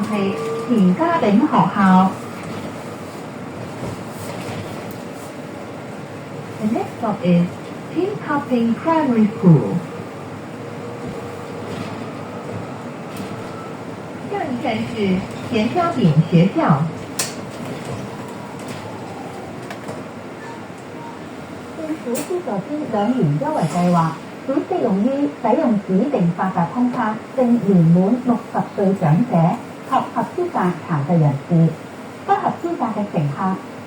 係田家炳學校。The next stop is Tin Cupping Primary School。下一站是田家炳學校。政府資助編2年優惠計劃，只適用於使用指定八達通卡並年滿60歲長者及合資格殘疾人士。不合資格嘅乘客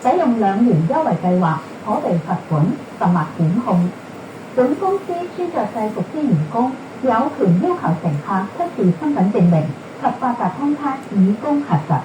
使用2年優惠計劃可被罰款甚或檢控。本公司穿着制服之員工有權要求乘客出示身份證明及八達通卡以供核實。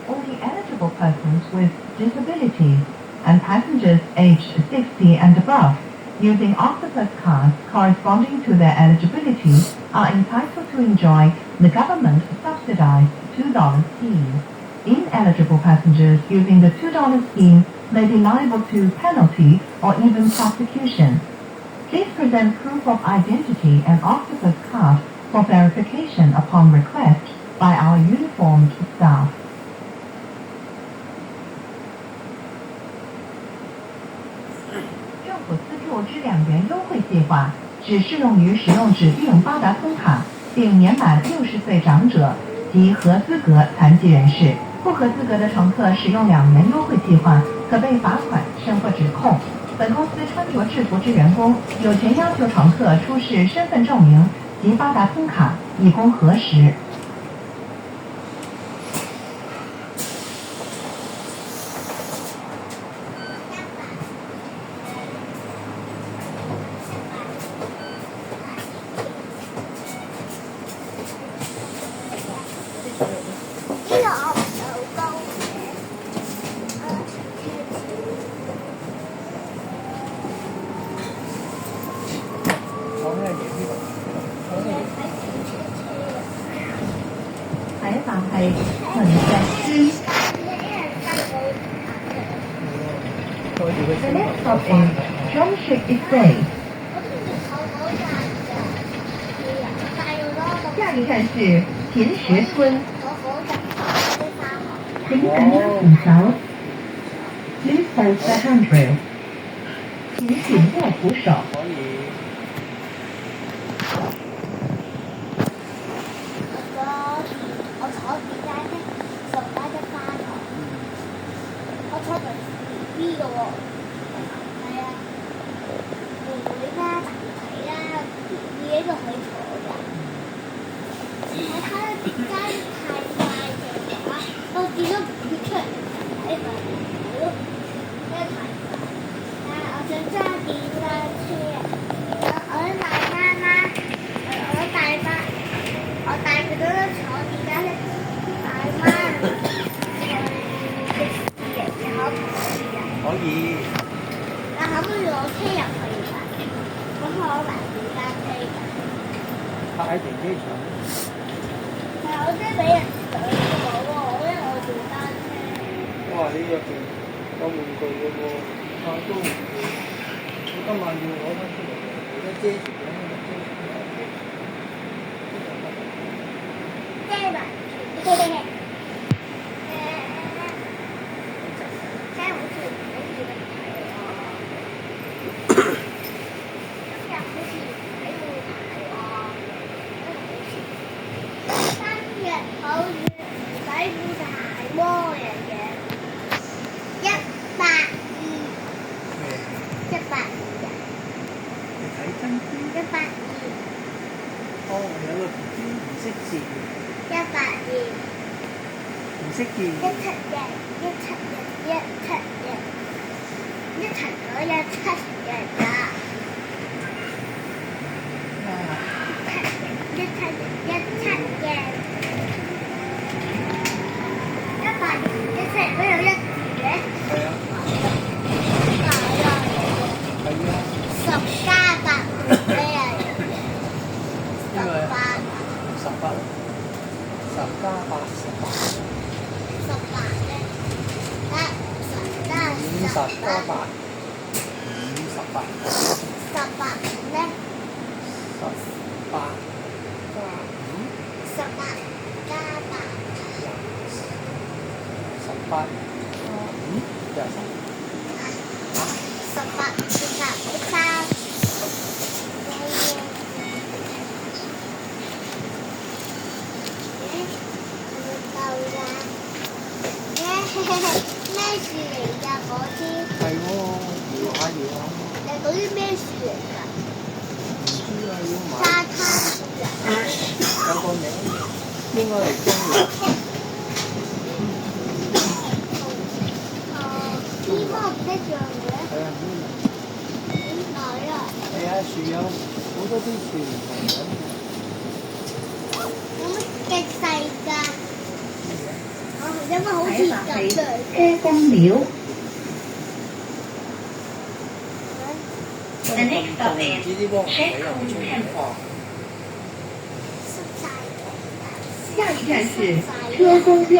Only eligible persons with disabilities and passengers aged 60 and above using Octopus cards corresponding to their eligibility are entitled to enjoy the government-subsidized $2 scheme. Ineligible passengers using the $2 scheme may be liable to penalty or even prosecution. Please present proof of identity and Octopus card for verification upon request by our uniformed staff. 政府资助之2元优惠计划只适用于使用指定八达通卡并年满60岁长者及合资格残疾人士。不合资格的乘客使用2元优惠计划，可被罚款甚或指控。本公司穿着制服之员工有权要求乘客出示身份证明及八达通卡，以供核实。下一站係秦石村。The next stop is Drumstick Estate。下一站是田石村。請緊握扶手。Please hold the handrail。請緊握扶手。我坐住架車10架隻花台，我坐住 B 嘅喎，係啊，會啦，係啦，B 呢個可以坐㗎，我睇到點解太快嘅話，我見到跌出嚟睇埋係咯，因為太快，但係我想揸電單車，我想帶媽媽，我帶翻。我帶佢都坐電單車，帶媽去食嘢，然後可以。但可唔可以攞車入去㗎？咁我買電單車㗎。泊喺停車場。係我真係俾人上咗喎，因為我電單車。哇！你入邊有玩具嘅喎，都唔會。我今晚要攞翻出嚟，而家遮住咗。哦，有個 BB 唔識字。182。唔識字。171。一層咗171㗎。181都有1字嘅。係啊。係啊。10加8咩啊？18。10加8 18。18咧，10加50加8。58咧。10 18。哦幾廿三？ 18、13。夠啦！咩樹嚟㗎嗰啲？係喎，搖下搖下。嗰啲咩樹嚟㗎？唔知啊，要買。沙灘樹啊！有個名，應該係中藥。呢個唔一樣嘅。係啊，點解啊？係啊，樹有好多啲樹唔同嘅。有乜極細㗎？因為好似咁樣。車公廟。The next stop is Shekung Temple。下一站是車公廟。係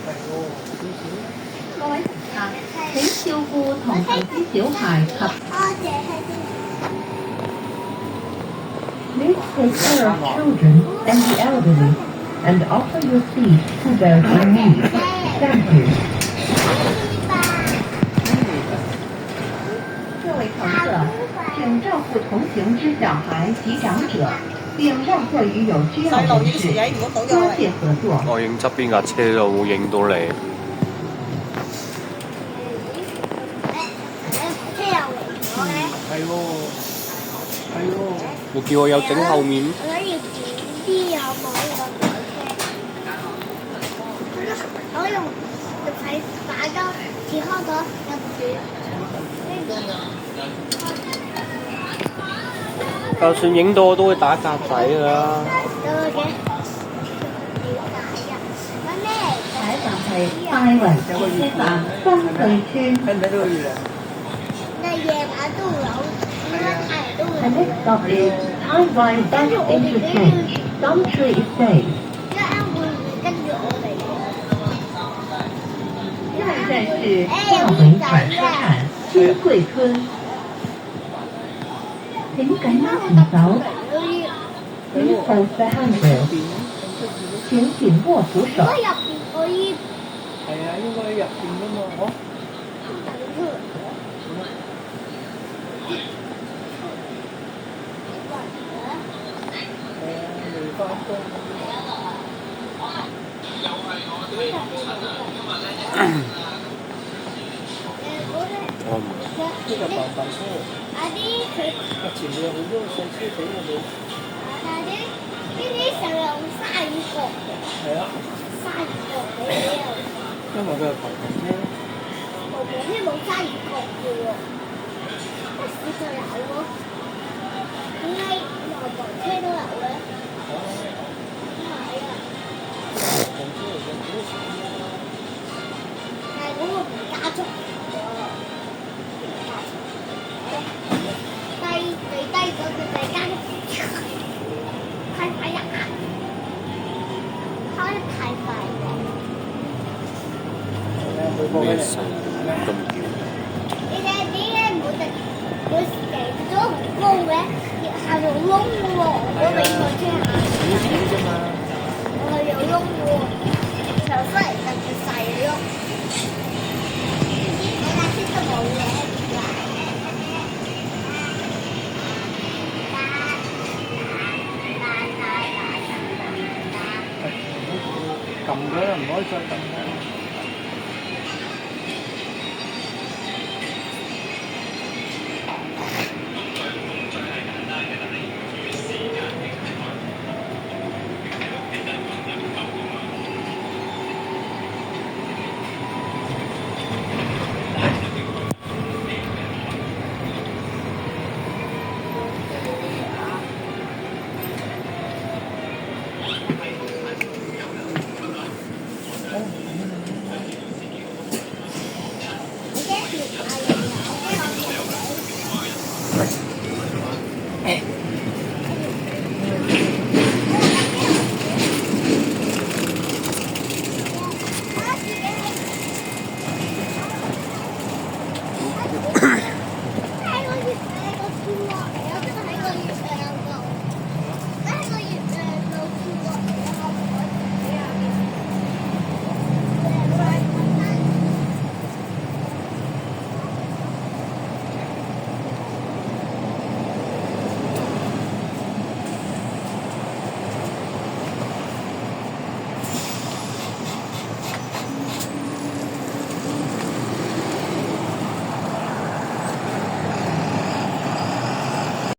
喎，少少。各位乘客，請照顧同投資小孩及。多謝Please take care of children and the elderly, and offer your seat to those in need. Thank you. 各位乘客，请照顾同行之小孩及长者，并让座于有需要人士。多谢合作。我影側邊架車就會影到你。車又嚟咗嘅。係喎，係喎。你叫我有整後面？我想要短啲有冇呢個台車？我用睇打咗切開咗入住。就算影到我都會打格仔㗎啦。有嘅。點解啊？咁咩？下一站係大圍車站新翠村。睇唔睇到個月亮？但係夜晚都會有，點解太陽都會 The next stop is Taiwan Bus Interchange, Gumtree Estate. 一陣會唔會跟住我嚟嘅？下一站是大圍轉車站新桂村。請緊握扶手，請 hold the handrail，請緊握扶手。如果入邊可以係啊，應該喺入邊㗎嘛，嗬？等出嚟嘅。係啊，未翻工。我唔呢個笨笨車。阿啲佢，前面有好多細車仔喺度。阿啲呢啲成日用鯊魚角嘅，係啊，鯊魚角嘅嘢。因為佢係頭頭車。頭部車冇鯊魚角嘅喎，不時就有喎。點解頭部車都有嘅？點解啊？頭車嚟嘅，好少啊。但係嗰個唔加速喎，最低嗰個就係加速，太快呀！開得太快啦！咩神咁叫？你哋點解每成咗好高嘅，係有窿嘅喎？我俾佢車下，少少啫嘛。我係有窿嘅喎，就出嚟特別細嘅窿。我架車都冇嘢。撳咗啦，唔可以再撳啦。